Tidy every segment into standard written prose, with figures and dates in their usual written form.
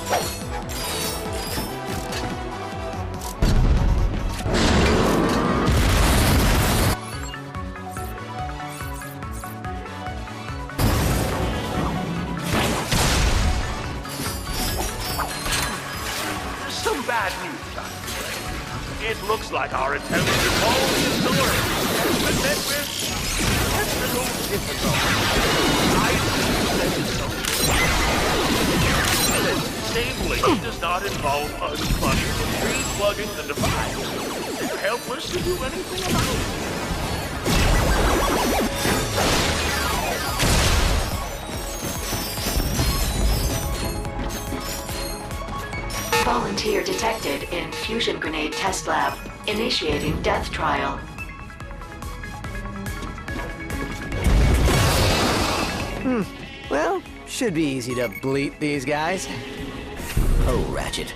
Some bad news, I'm afraid. It looks like our attempt to follow the story has been met with technical difficulties. I disabling does not involve unplugging or replugging the device. We're helpless to do anything about it. Volunteer detected in fusion grenade test lab. Initiating death trial. Well, should be easy to bleep these guys. Oh, Ratchet.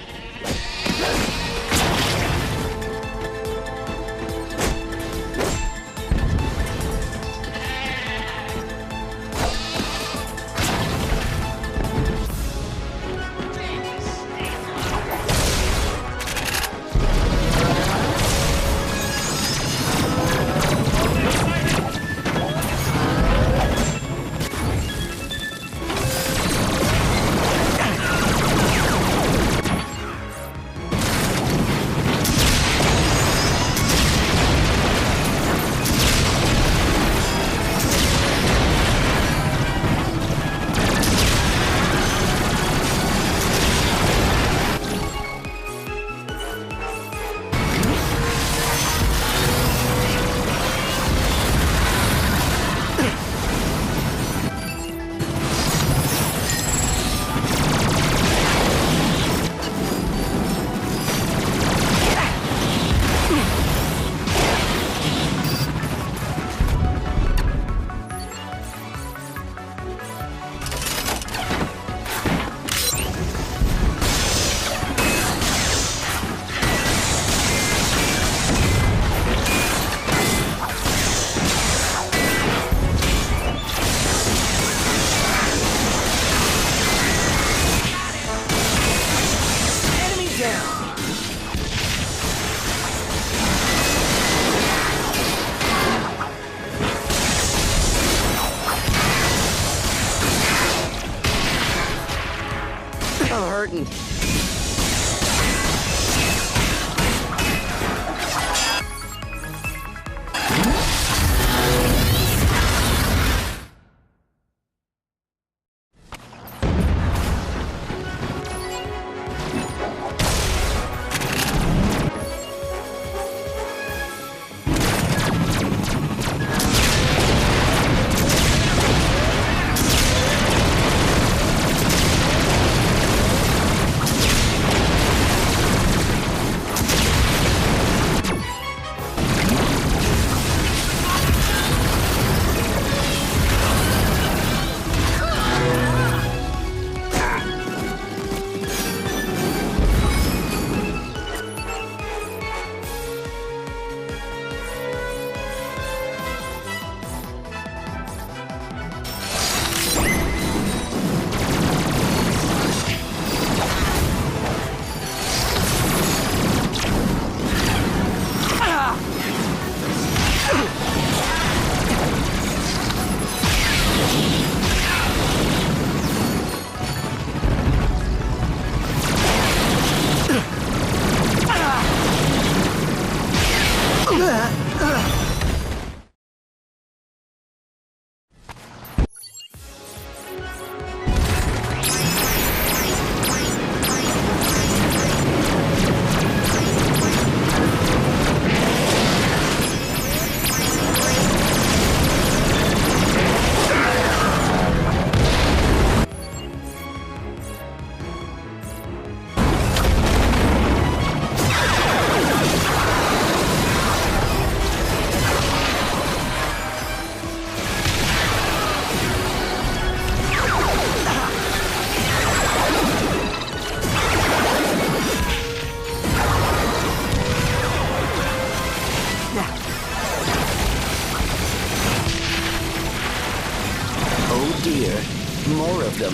I'm hurting. Oh dear, more of them.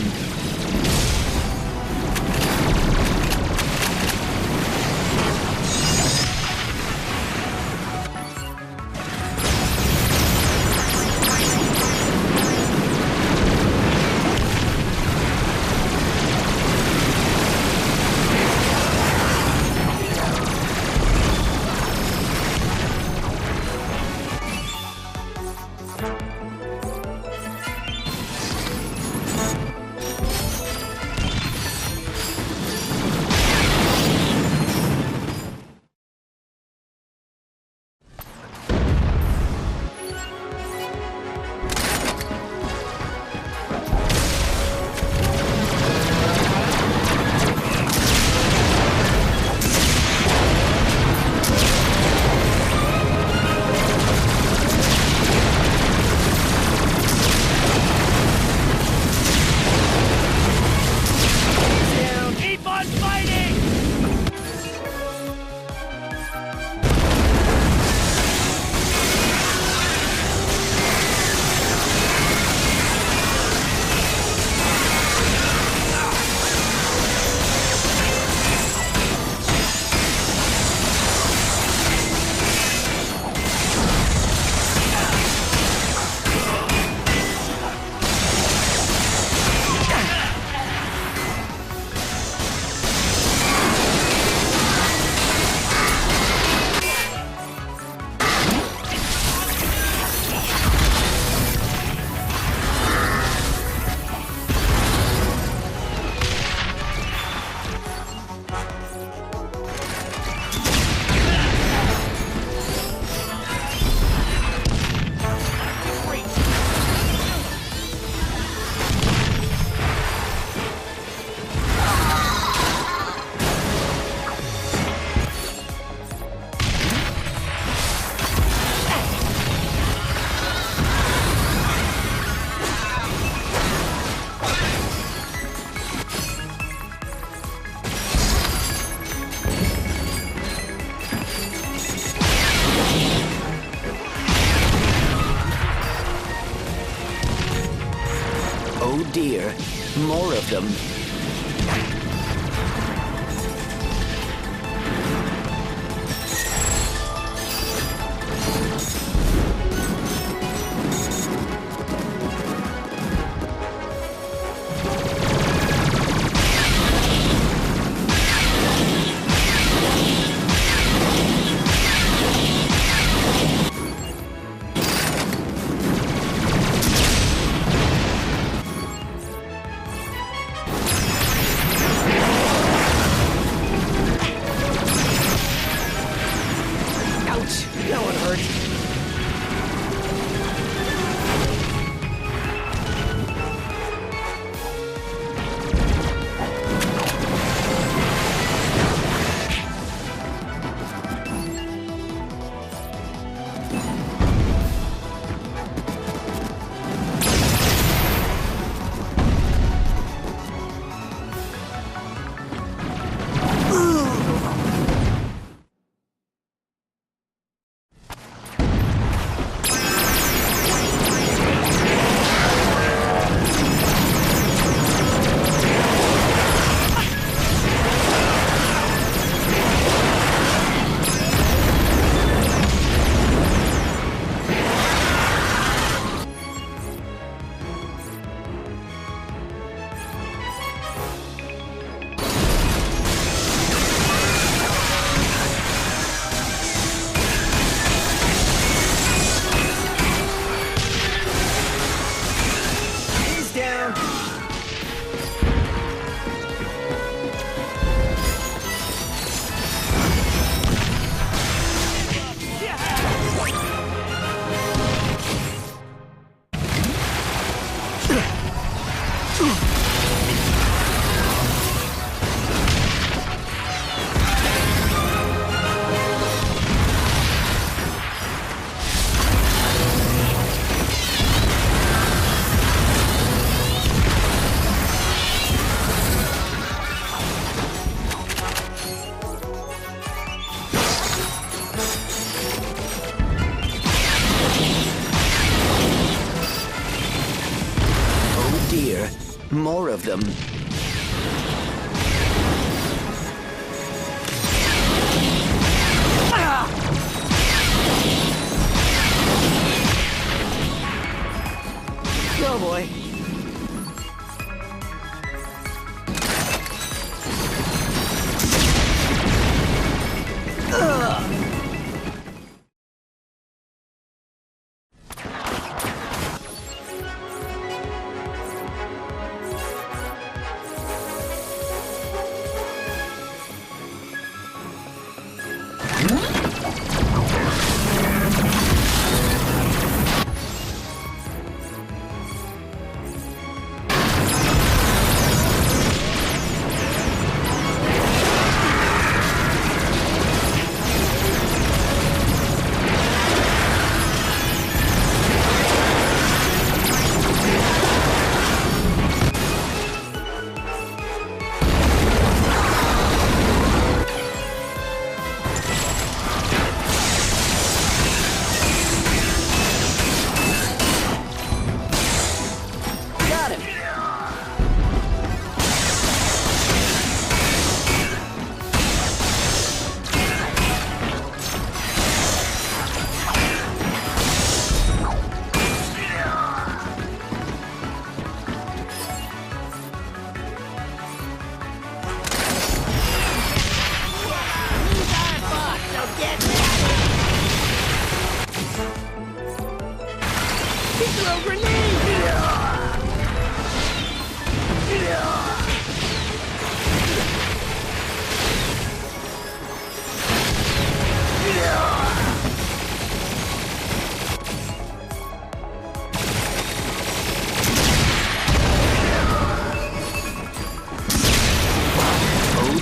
of them. That one hurts. More of them. Oh boy.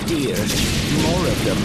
Dear, more of them.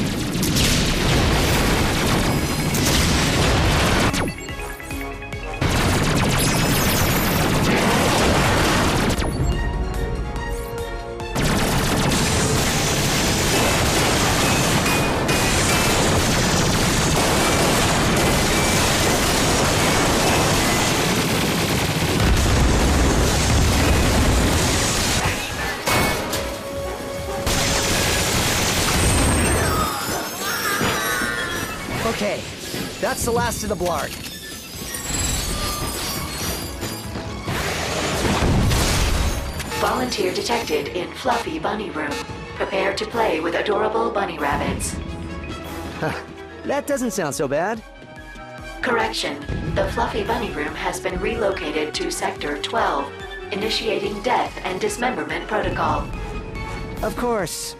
Okay, that's the last of the blarg. Volunteer detected in Fluffy Bunny Room. Prepare to play with adorable bunny rabbits. That doesn't sound so bad. Correction. The Fluffy Bunny Room has been relocated to Sector 12, initiating death and dismemberment protocol. Of course.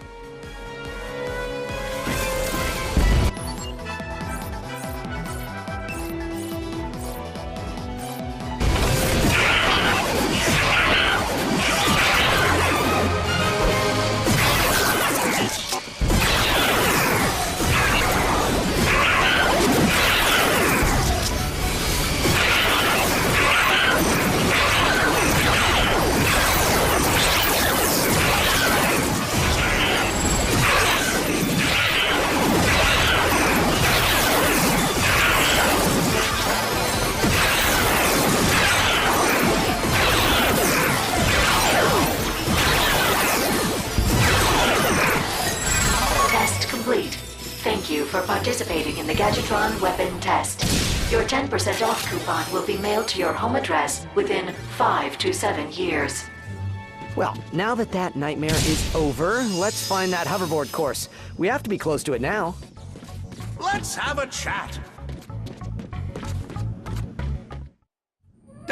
Thank you for participating in the Gadgetron weapon test. Your 10% off coupon will be mailed to your home address within 5 to 7 years. Well, now that that nightmare is over, let's find that hoverboard course. We have to be close to it now. Let's have a chat.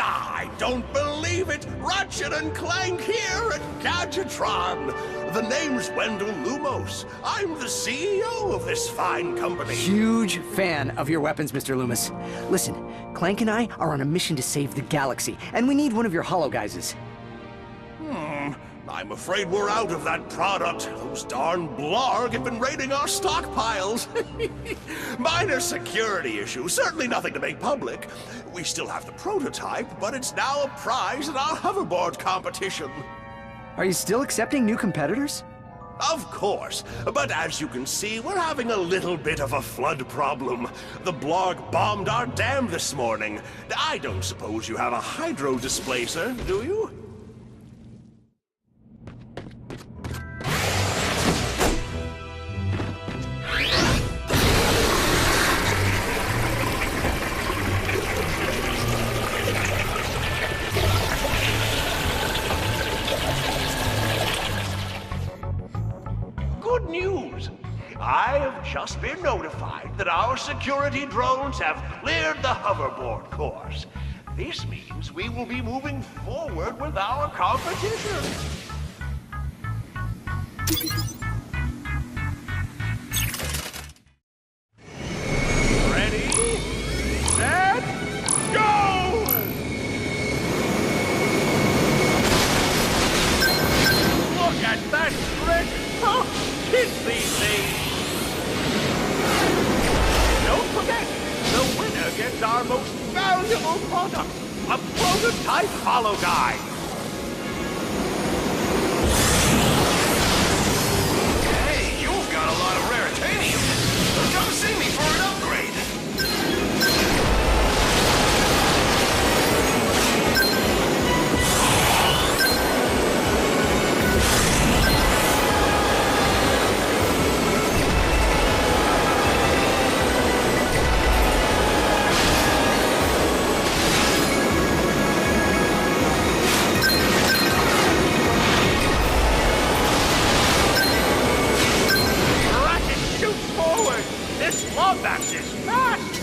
I don't believe it! Ratchet and Clank here at Gadgetron! The name's Wendell Lumos. I'm the CEO of this fine company. Huge fan of your weapons, Mr. Loomis. Listen, Clank and I are on a mission to save the galaxy, and we need one of your holo guises. I'm afraid we're out of that product. Those darn blarg have been raiding our stockpiles. Minor security issue, certainly nothing to make public. We still have the prototype, but it's now a prize in our hoverboard competition. Are you still accepting new competitors? Of course, but as you can see, we're having a little bit of a flood problem. The blarg bombed our dam this morning. I don't suppose you have a hydro displacer, do you? Good news! I have just been notified that our security drones have cleared the hoverboard course. This means we will be moving forward with our competition. Ready, set, go! Look at that trick! Oh, kids these days! Don't forget, the winner gets our most valuable product, a prototype holo guide. Hey, you've got a lot of raritanium. Come see me for an upgrade. This Lombax is fast!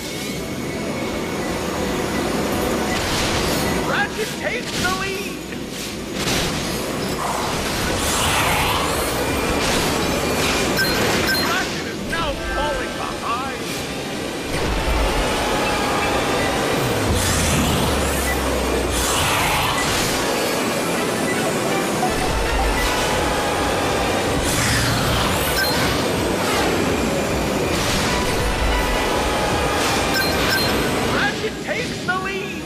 Ratchet takes the lead! Ratchet is now falling behind! Takes the lead!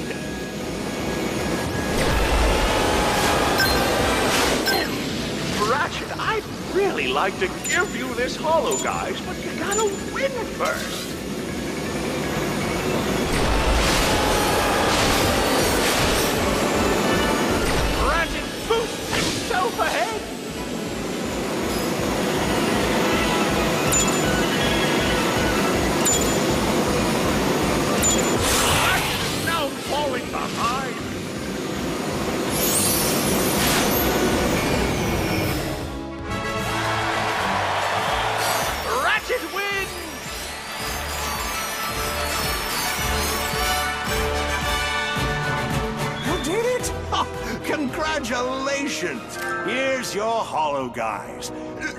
Ratchet, I'd really like to give you this holo, guys, but you gotta win first. Ratchet boosts himself ahead! loves your holo guys.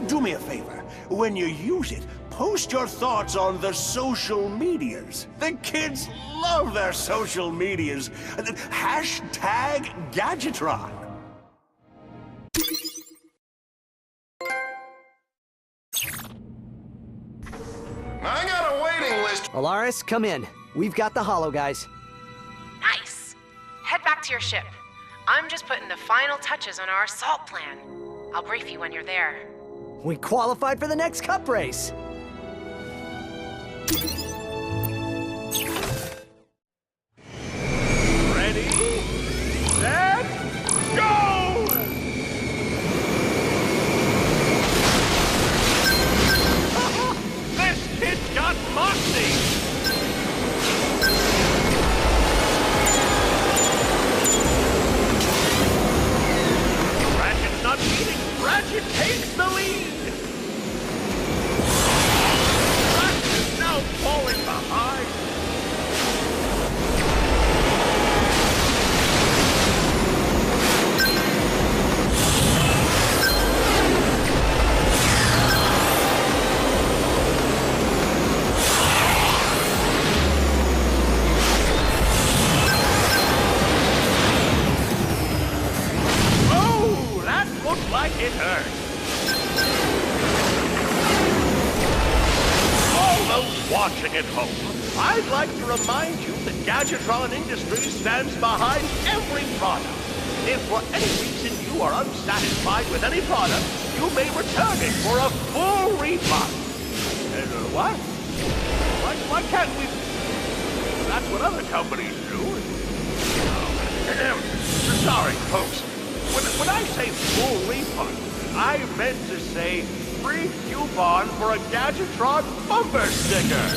Do me a favor. When you use it, post your thoughts on the social medias. The kids love their social medias. Hashtag Gadgetron. I got a waiting list. Alaris, come in. We've got the holo guys. Nice. Head back to your ship. I'm just putting the final touches on our assault plan. I'll brief you when you're there. We qualified for the next cup race. Ready, set, go! This kid's got moxie! Ratchet's not beating. Ratchet takes the lead! Ratchet is now falling behind. Like it hurt. All those watching at home, I'd like to remind you that Gadgetron Industries stands behind every product. If for any reason you are unsatisfied with any product, you may return it for a full refund. What? Why can't we? That's what other companies do. Sorry, folks. When I say full refund, I meant to say free coupon for a Gadgetron bumper sticker.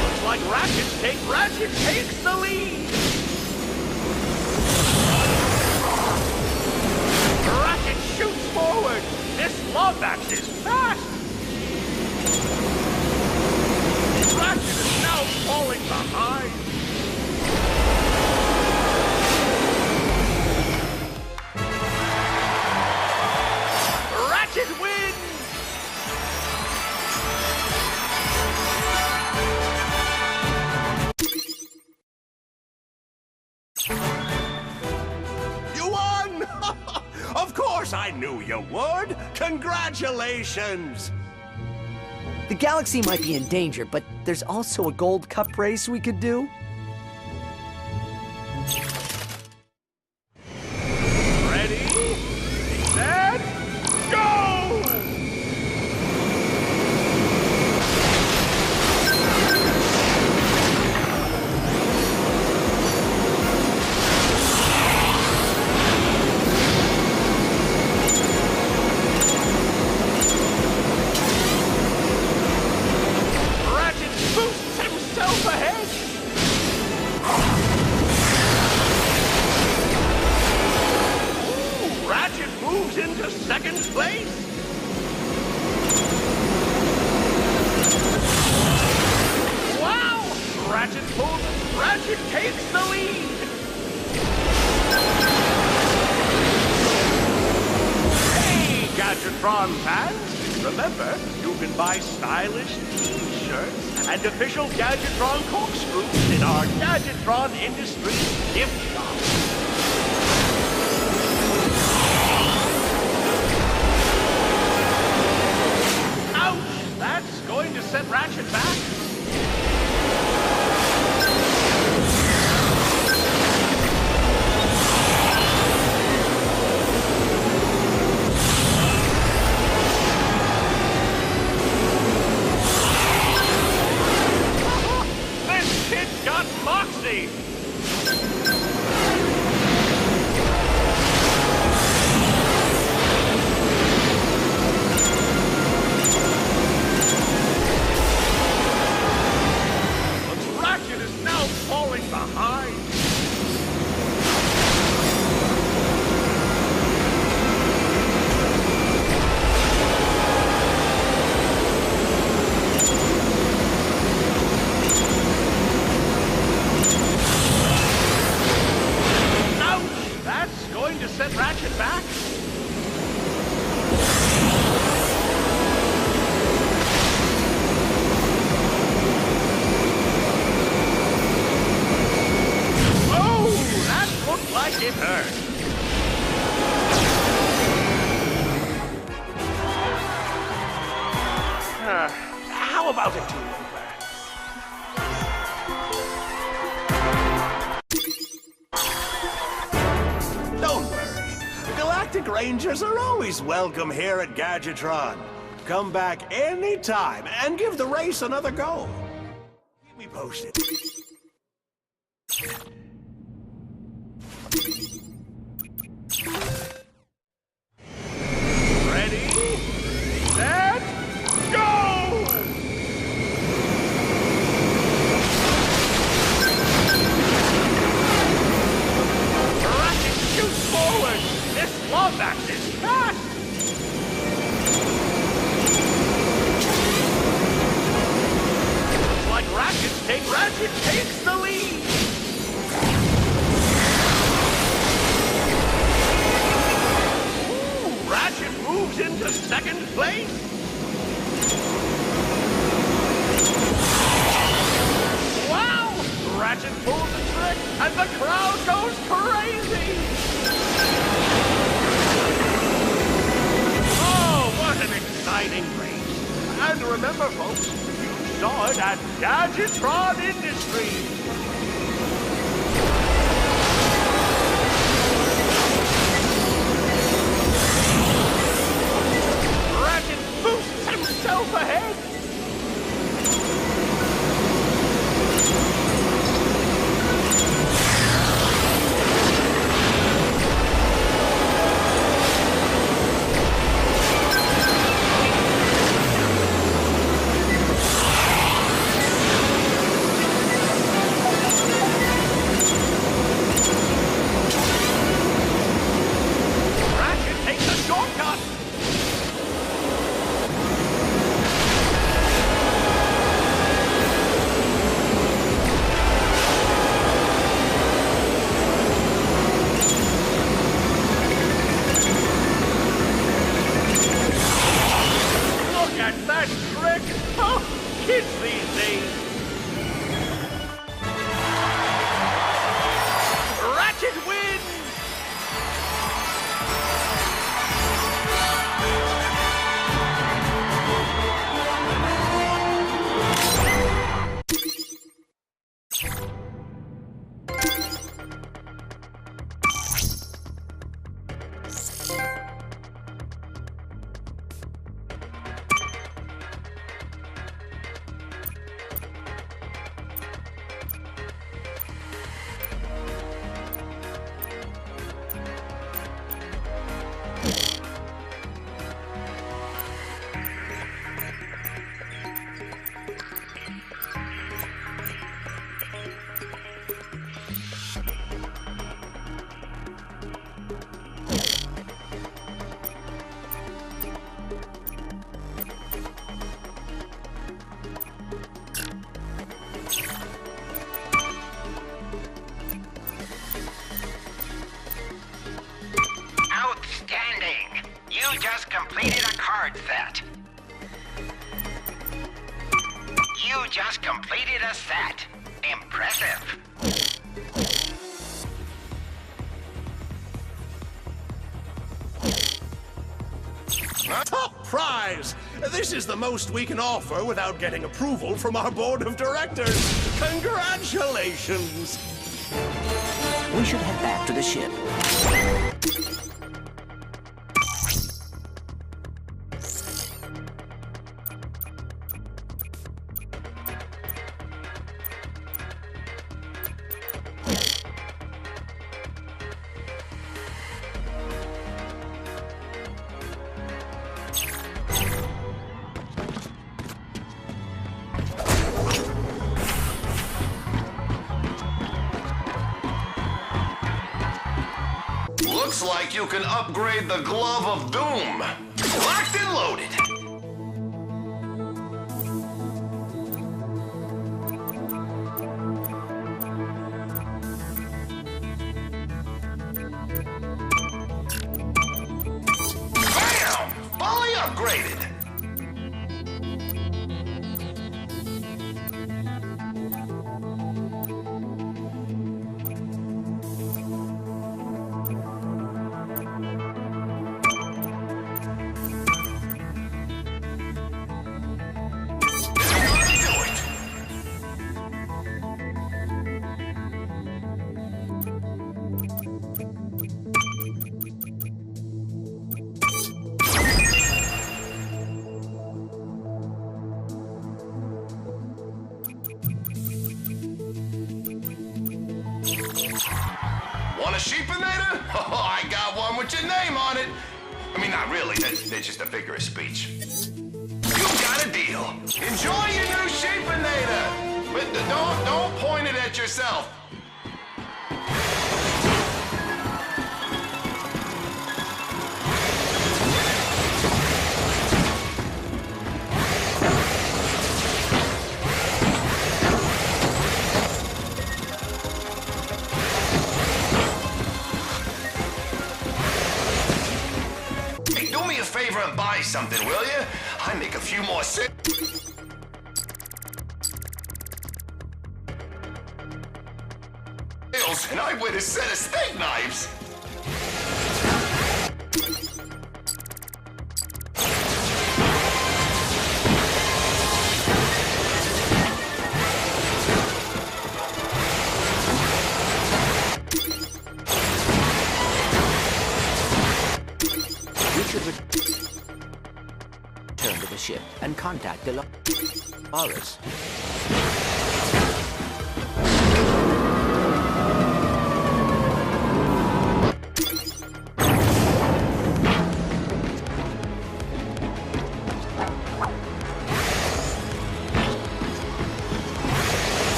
Looks like Ratchet takes the lead. Shoots forward! This Lawbax is fast! Ratchet is now falling behind! Ratchet wins! You won! Of course I knew you would! Congratulations! The galaxy might be in danger, but there's also a gold cup race we could do. Ready, set, go! Ahead! Ooh, Ratchet moves into second place! Wow! Ratchet takes the lead! Hey, Gadgetron fans! Remember, you can buy stylish t-shirts and official Gadgetron corkscrews in our Gadgetron Industries gift shop. Ouch! That's going to set Ratchet back. This kid's got moxie! sent Ratchet back? Oh, that looked like it hurt. How about a do-over? Don't worry. Galactic Rangers are always welcome here at Gadgetron. Come back anytime and give the race another go. Keep me posted. Ready? Set? Go! Ratchet shoots forward! This wombat is fast! Looks like Ratchet takes the lead! Ooh, Ratchet moves into second place! Wow! Ratchet pulls the trick, and the crowd goes crazy! Oh, what an exciting race! And remember, folks, you saw it at Gadgetron Industries! Ratchet boosts himself ahead! Ratchet takes a shortcut! Look at that trick! Oh, kids these days! Ratchet wins! Outstanding! You just completed a card set. You just completed a set. Impressive. Top prize! This is the most we can offer without getting approval from our board of directors. Congratulations! We should head back to the ship. Looks like you can upgrade the Glove of Doom. Locked and loaded. want a sheepinator? Oh, I got one with your name on it. I mean, not really. They're just a figure of speech. You got a deal. Enjoy your new sheepinator. But don't point it at yourself. Favor and buy something, will you? I make a few more sales, and I win a set of steak knives. Return to the ship and contact Dolores.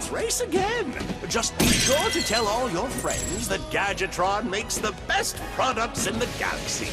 Race again! Just be sure to tell all your friends that Gadgetron makes the best products in the galaxy.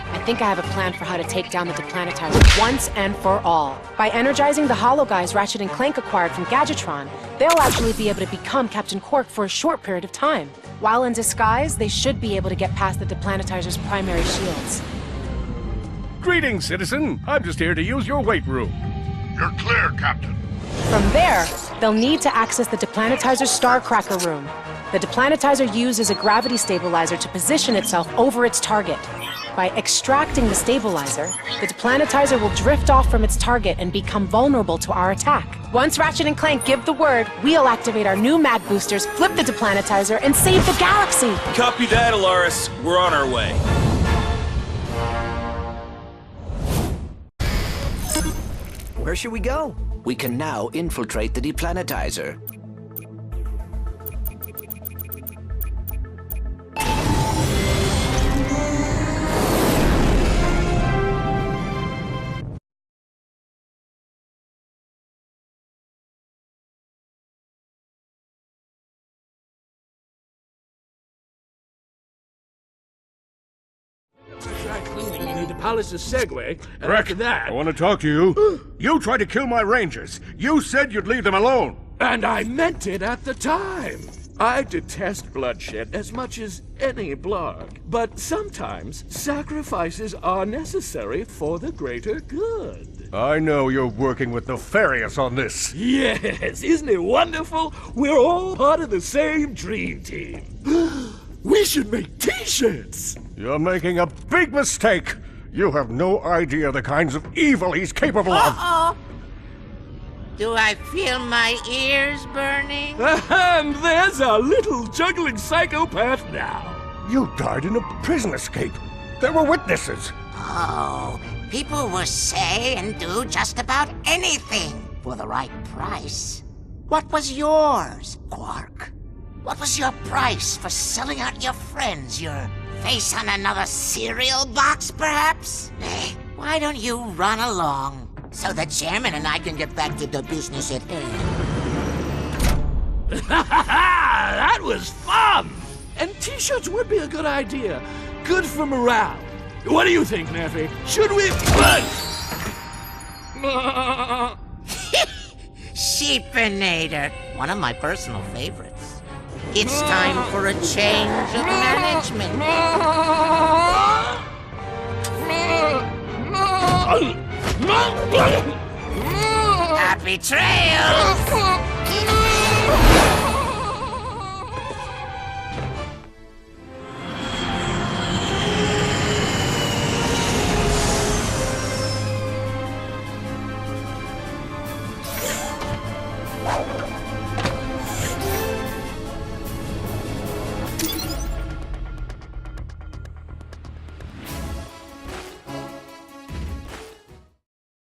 I think I have a plan for how to take down the Deplanetizer once and for all. By energizing the Hollow Guys Ratchet and Clank acquired from Gadgetron, they'll actually be able to become Captain Quark for a short period of time. While in disguise, they should be able to get past the Deplanetizer's primary shields. Greetings, citizen. I'm just here to use your weight room. You're clear, Captain. From there, they'll need to access the Deplanetizer's Starcracker room. The Deplanetizer uses a gravity stabilizer to position itself over its target. By extracting the stabilizer, the Deplanetizer will drift off from its target and become vulnerable to our attack. Once Ratchet and Clank give the word, we'll activate our new mag boosters, flip the Deplanetizer, and save the galaxy! Copy that, Alaris. We're on our way. Where should we go? We can now infiltrate the Deplanetizer. You need to polish the Segway, and Rick, after that... I want to talk to you. You tried to kill my Rangers. You said you'd leave them alone. And I meant it at the time. I detest bloodshed as much as any blog. But sometimes sacrifices are necessary for the greater good. I know you're working with Nefarious on this. Yes, isn't it wonderful? We're all part of the same dream team. We should make t-shirts! You're making a big mistake. You have no idea the kinds of evil he's capable of. Uh-oh. Do I feel my ears burning? And there's our little juggling psychopath now. You died in a prison escape. There were witnesses. Oh, people will say and do just about anything for the right price. What was yours, Quark? What was your price for selling out your friends? Your face on another cereal box, perhaps? Why don't you run along so the chairman and I can get back to the business at hand? That was fun! And t-shirts would be a good idea. Good for morale. What do you think, Neffy? Should we... Sheepinator, one of my personal favorites. It's time for a change of management. Happy trails!